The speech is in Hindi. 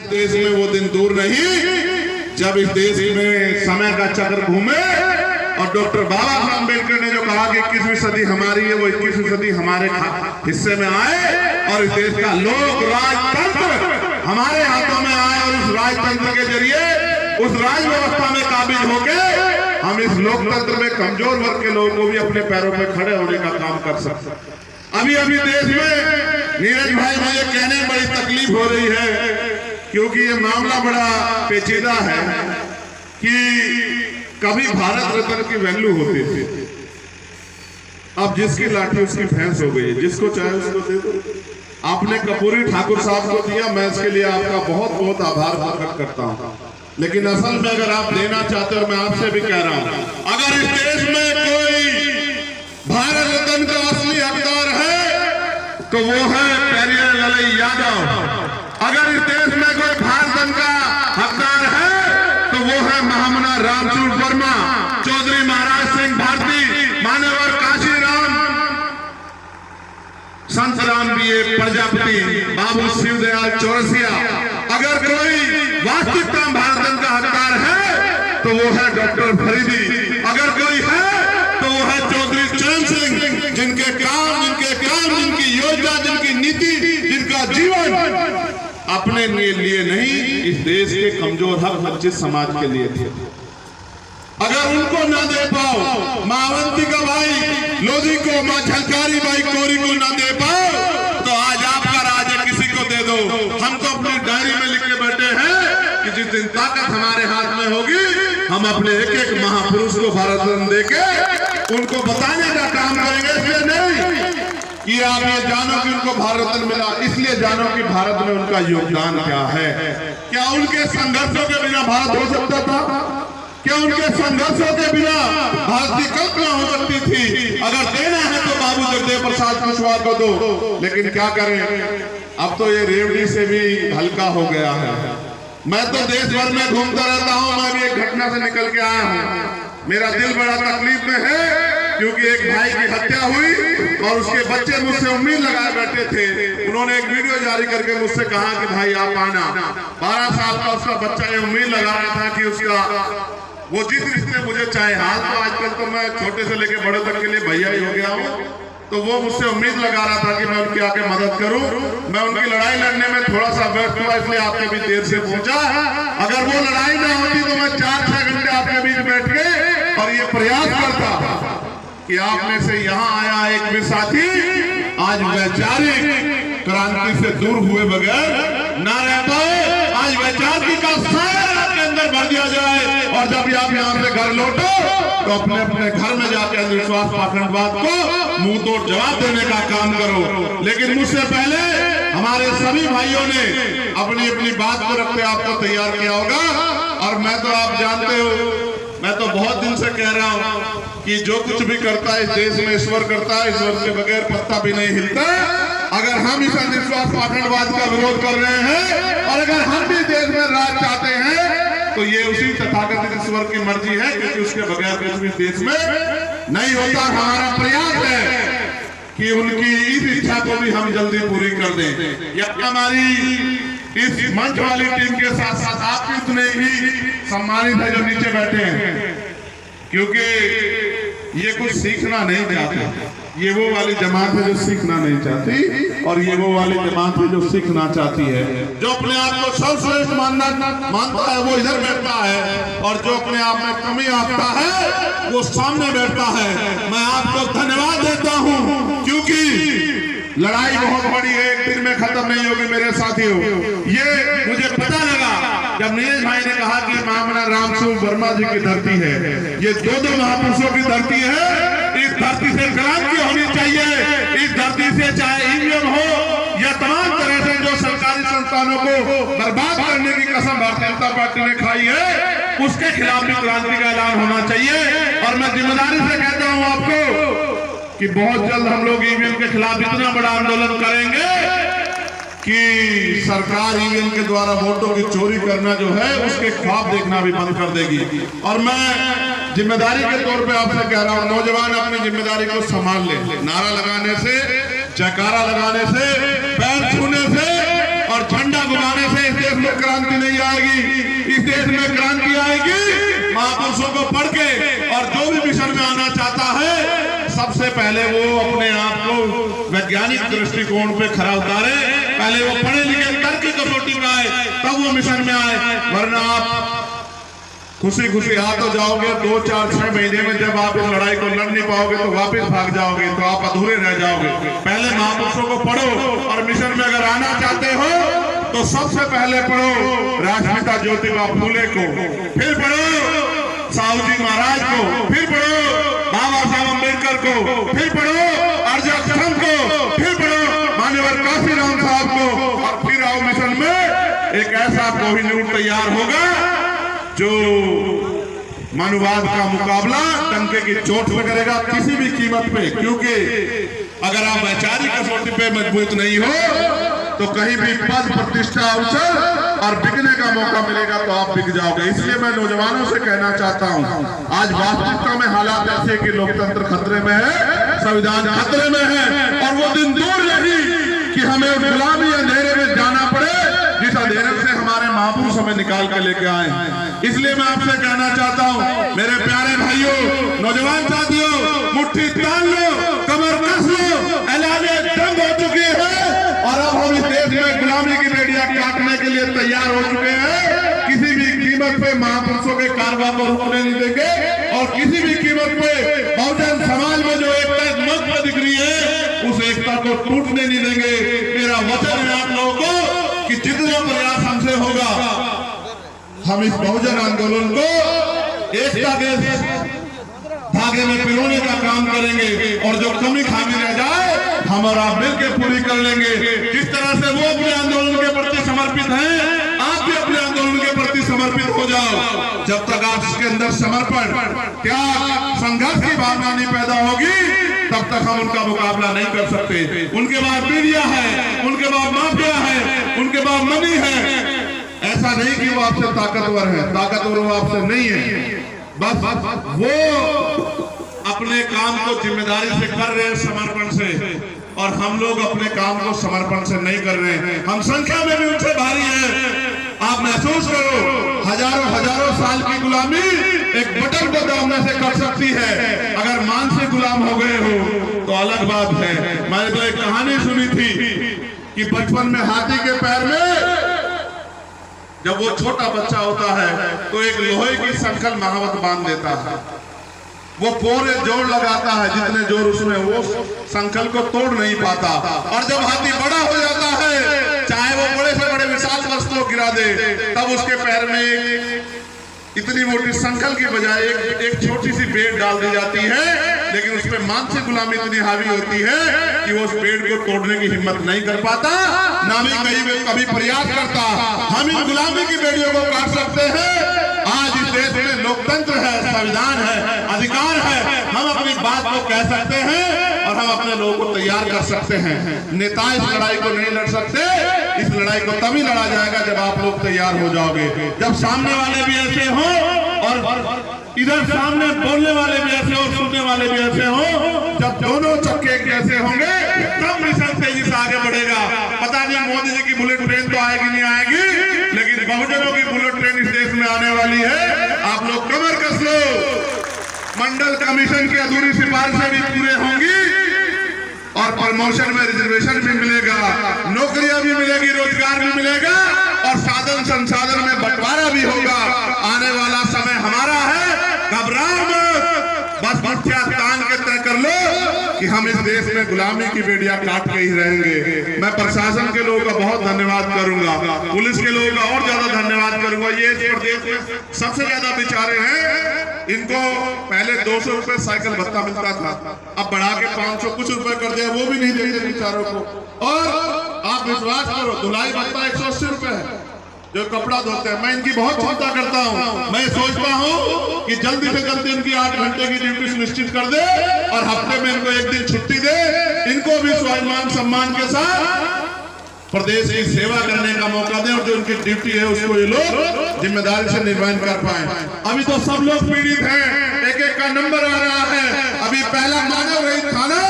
देश में वो दिन दूर नहीं जब इस देश में समय का चक्र घूमे और डॉक्टर बाबा साहब अम्बेडकर ने जो कहा कि 21वीं सदी हमारी है, वो 21वीं सदी हमारे हिस्से में आए और इस देश का लोक राजतंत्र हमारे हाथों में आए और उस राजतंत्र के जरिए उस राज व्यवस्था में काबिज होके हम इस लोकतंत्र में कमजोर वर्ग के लोगों को भी अपने पैरों पे खड़े होने का काम कर सकते। अभी अभी देश में नीरज भाई मुझे कहने में बड़ी तकलीफ हो रही है, क्योंकि ये मामला बड़ा पेचीदा है कि कभी भारत रत्न की वैल्यू होती थी, अब जिसकी लाठी उसकी भैंस हो गई है, जिसको चाहे उसको दे दो। आपने कपूरी ठाकुर साहब को दिया, मैं इसके लिए आपका बहुत बहुत आभार प्रकट करता हूँ, लेकिन असल में अगर आप देना चाहते हो, मैं आपसे भी कह रहा हूँ, अगर इस देश में कोई भारत रत्न का असली हकदार है तो वो है पेरियार ललई यादव। अगर इस देश में कोई भारत रत्न का हकदार है तो वो है महामना रामचूर वर्मा, चौधरी महाराज सिंह भारती, मान्यवर काशीराम, संत राम बीए प्रजापति, बाबू शिवदयाल चौरसिया। अगर कोई वास्तविकता भारत रत्न का हकदार है तो वो है डॉक्टर फरीदी। अगर कोई है तो वो है चौधरी चरण सिंह, जिनके काम, जिनकी योजना, जिनकी नीति, जिनका जीवन अपने लिए नहीं, इस देश के कमजोर हक वंचित समाज के लिए थे। अगर उनको ना दे पाओ, मां अवंतिका भाई लोधी को, मां झलकारी भाई कोरी को ना दे पाओ तो आज आपका राज है, किसी को दे दो। हम तो अपनी डायरी में लिख के बैठे हैं कि जिस दिन ताकत हमारे हाथ में होगी हम अपने एक एक महापुरुष को भारत रत्न देके उनको बताने का काम करेंगे। इसलिए नहीं कि आप ये जानो कि उनको भारत रत्न मिला, इसलिए जानो कि भारत में उनका योगदान क्या है। क्या उनके संघर्षों के बिना भारत हो सकता था? क्या उनके संघर्षों के बिना भारत की कल्पना हो सकती थी? अगर देना है तो बाबू जगदेव प्रसाद कुशवाहा को दो, लेकिन क्या करें, अब तो ये रेवड़ी से भी हल्का हो गया है। मैं तो देश भर में घूमता रहता हूँ, मैं भी एक घटना से निकल के आया हूँ। मेरा दिल बड़ा तकलीफ में है, क्योंकि एक भाई की हत्या हुई और उसके बच्चे मुझसे उम्मीद लगाए बैठे थे। उन्होंने एक वीडियो जारी करके मुझसे कहा कि भाई आप आना। 12 साल का उसका बच्चा ये उम्मीद लगा रहा था कि उसका वो जिस रिश्ते मुझे चाहे, हाल तो आजकल तो मैं छोटे से लेके बड़े तक के लिए भैया ही हो गया हूँ, तो वो मुझसे उम्मीद लगा रहा था कि मैं उनकी आके मदद करूं। मैं उनकी लड़ाई लड़ने में थोड़ा सा व्यस्त हुआ, इसलिए आपके बीच देर से पहुंचा। अगर वो लड़ाई ना होती तो मैं 4-6 घंटे आपके बीच बैठ के और ये प्रयास करता कि आप में से यहाँ आया एक भी साथी आज वैचारिक क्रांति से दूर हुए बगैर ना रह पाए। आज वैचारिक का साया आपके अंदर भर दिया जाए और जब आप यहाँ से घर लौटो तो अपने अपने घर में जाकर अंधविश्वास पाखंडवाद को मुंह तोड़ जवाब देने का काम करो। लेकिन मुझसे पहले हमारे सभी भाइयों ने अपनी अपनी बात को रखते आपको तैयार किया होगा। और मैं तो आप जानते हो, मैं तो बहुत दिन से कह रहा हूँ कि जो कुछ भी करता है इस देश में ईश्वर करता है, ईश्वर के बगैर पत्ता भी नहीं हिलता। अगर हम इस अंधविश्वास पाखंडवाद का विरोध कर रहे हैं और अगर हम भी देश में राज चाहते हैं तो ये उसी तथाकथित ईश्वर की मर्जी है, क्योंकि उसके बगैर कुछ भी देश में नहीं होता। हमारा प्रयास है कि उनकी इस इच्छा को भी हम जल्दी पूरी कर दें। या हमारी इस मंच वाली टीम के साथ साथ आप भी उतने ही सम्मानित है जो नीचे बैठे हैं, क्योंकि ये कुछ सीखना नहीं चाहते। ये वो वाली जमात है जो सीखना नहीं चाहती और ये वो वाली जमात है जो सीखना चाहती है। जो अपने आप को सर्वश्रेष्ठ मानता है वो इधर बैठता है और जो अपने आप में कमी आंकता है वो सामने बैठता है। मैं आपको धन्यवाद देता हूँ, क्योंकि लड़ाई बहुत बड़ी है, एक दिन में खत्म नहीं होगी मेरे साथियों। ये मुझे पता लगा जब नीरज भाई ने कहा कि महामना रामचूर वर्मा जी की धरती है, ये दो महापुरुषों की धरती है। इस धरती से क्रांति होनी चाहिए। इस धरती से चाहे ईवीएम हो या तमाम तरह से जो सरकारी संस्थानों को बर्बाद करने की कसम भारतीय जनता पार्टी ने खाई है, उसके खिलाफ भी क्रांति का ऐलान होना चाहिए। और मैं जिम्मेदारी से कहता हूँ आपको कि बहुत जल्द हम लोग ईवीएम के खिलाफ इतना बड़ा आंदोलन करेंगे कि सरकार ईवीएम के द्वारा वोटों की चोरी करना जो है उसके ख्वाब देखना भी बंद कर देगी। और मैं जिम्मेदारी के तौर पे आपसे कह रहा हूँ, नौजवान अपनी जिम्मेदारी को संभाल ले। नारा लगाने से, जयकारा लगाने से, पैर छूने से और झंडा घुमाने से इस देश में क्रांति नहीं आएगी। इस देश में क्रांति आएगी महापुरुषों को पढ़ के। और जो भी मिशन में आना चाहता है सबसे पहले वो अपने आप को वैज्ञानिक दृष्टिकोण पे खरा उतारे। पहले वो पढ़े लिखे तर्क की कसौटी में आए, तब वो मिशन में आए। वरना आप खुशी खुशी आ तो जाओगे, 2, 4, 6 महीने में जब आप इस लड़ाई को लड़ नहीं पाओगे तो वापस भाग जाओगे, तो आप अधूरे रह जाओगे। पहले महापुरुषों को पढ़ो और मिशन में अगर आना चाहते हो तो सबसे पहले पढ़ो राष्ट्रपिता ज्योतिबा फूले को, फिर पढ़ो साहू जी महाराज को, फिर पढ़ो बाबा साहब अम्बेडकर को, फिर पढ़ो अर्जन सिंह को, फिर पढ़ो मान्यवर काशीराम साहब को, और फिर आओ मिशन में। एक ऐसा कोहिनूर तैयार होगा जो मानववाद का मुकाबला डंके की चोट पे करेगा किसी भी कीमत पे। क्योंकि अगर आप वैचारिक कसौटी पे मजबूत नहीं हो तो कहीं भी पद प्रतिष्ठा अवसर और बिकने का मौका मिलेगा तो आप बिक जाओगे। इसलिए मैं नौजवानों से कहना चाहता हूं, आज वास्तविकता में हालात ऐसे कि लोकतंत्र खतरे में है, संविधान खतरे में है, और वो दिन दूर नहीं कि हमें गुलामी अंधेरे में जाना पड़े जिस अंधेरे से हमारे महापुरुष हमें निकाल के लेके आए। इसलिए मैं आपसे कहना चाहता हूं मेरे प्यारे भाइयों, नौजवान साथियों, मुट्ठी तान लो, कमर कस लो, ऐलाने जंग हो चुकी है और अब हम इस देश में गुलामी की बेड़ियां काटने के लिए तैयार हो चुके हैं। किसी भी कीमत पे महापुरुषों के कारवा को रुकने नहीं देंगे और किसी भी कीमत पे बहुजन समाज में जो एकता मंत्र दिख रही है उस एकता को टूटने नहीं देंगे। मेरा वचन है आप लोगों को कि जितना प्रयास हमसे होगा हम इस बहुजन आंदोलन को एकता के धागे में पिरोने का काम करेंगे और जो कमी खामी रह जाए हम और आप मिलकर पूरी कर लेंगे। जिस तरह से वो अपने आंदोलन के प्रति समर्पित हैं, आप भी अपने आंदोलन के प्रति समर्पित हो जाओ। जब तक आप इसके अंदर समर्पण, त्याग, संघर्ष की भावना नहीं पैदा होगी तब तक हम उनका मुकाबला नहीं कर सकते। उनके बाद मीडिया है, उनके बाद माफिया है, उनके बाद मनी है। ऐसा नहीं कि वो आपसे ताकतवर है, ताकतवर वो आपसे नहीं है, बस वो अपने काम को जिम्मेदारी से कर रहे हैं, समर्पण से, और हम लोग अपने काम को समर्पण से नहीं कर रहे हैं। हम संख्या में भी उनसे भारी हैं। आप महसूस करो, हजारों साल की गुलामी एक बटन को दबाने से कर सकती है। अगर मानसिक गुलाम हो गए हो तो अलग बात है। मैंने तो एक कहानी सुनी थी कि बचपन में हाथी के पैर में जब वो छोटा बच्चा होता है तो एक लोहे की संकल महावत बांध देता है। वो पूरे जोर लगाता है, जितने जोर उसमें, वो संकल को तोड़ नहीं पाता। और जब हाथी बड़ा हो जाता है, चाहे वो बड़े से बड़े विशाल वस्तु को गिरा दे, तब उसके पैर में इतनी मोटी संकल की बजाय एक छोटी सी बेड़ डाल दी जाती है। लेकिन उसमें मानसिक गुलामी इतनी हावी होती है कि वो उस पेड़ को तोड़ने की हिम्मत नहीं कर पाता, ना भी कभी प्रयास करता। हम इन गुलामी की बेड़ियों को काट सकते हैं। आज इस देश में लोकतंत्र है, संविधान है, अधिकार है, हम अपनी बात को कह सकते हैं और हम अपने लोगों को तैयार कर सकते हैं। नेता इस लड़ाई को नहीं लड़ सकते। इस लड़ाई को तभी लड़ा जाएगा जब आप लोग तैयार हो जाओगे, जब सामने वाले भी ऐसे हो और इधर सामने बोलने वाले भी ऐसे और सुनने वाले भी ऐसे हो। जब दोनों चक्के एक जैसे होंगे तब मिशन तेजी से आगे बढ़ेगा। पता नहीं मोदी जी की बुलेट ट्रेन तो आएगी नहीं आएगी, लेकिन बहुजनों की बुलेट ट्रेन इस देश में आने वाली है। आप लोग कमर कस लो। मंडल कमीशन की अधूरी सिफारिशें भी पूरे होंगी और प्रमोशन में रिजर्वेशन भी मिलेगा, नौकरियां भी मिलेगी, रोजगार भी मिलेगा और साधन संसाधन में बंटवारा भी होगा। आने वाला समय हमारा है, घबराओ मत, बस मुठ्ठियां तान के तय कर लो कि हम इस देश में गुलामी की बेड़ियां काट के ही रहेंगे। मैं प्रशासन के लोगों का बहुत धन्यवाद करूंगा, पुलिस के लोगों का और ज्यादा धन्यवाद करूंगा। ये इस प्रदेश में सबसे ज्यादा बेचारे हैं। इनको पहले 200 रुपए साइकिल भत्ता मिलता था, अब बढ़ा के 500 कुछ रुपए कर दिया, वो भी नहीं देते बेचारों को। और आप विश्वास करो, धुलाई भत्ता 180 रुपए है जो कपड़ा धोते हैं। मैं इनकी बहुत चिंता करता हूँ। मैं सोचता हूँ कि जल्दी से जल्दी इनकी 8 घंटे की ड्यूटी सुनिश्चित कर दे और हफ्ते में इनको 1 दिन छुट्टी दे। इनको भी स्वाभिमान सम्मान के साथ प्रदेश की सेवा करने का मौका दें और जो उनकी ड्यूटी है उसको ये लोग जिम्मेदारी से निर्वहन कर पाए। अभी तो सब लोग पीड़ित हैं, एक एक का नंबर आ रहा है। अभी पहला मानव रहित थाना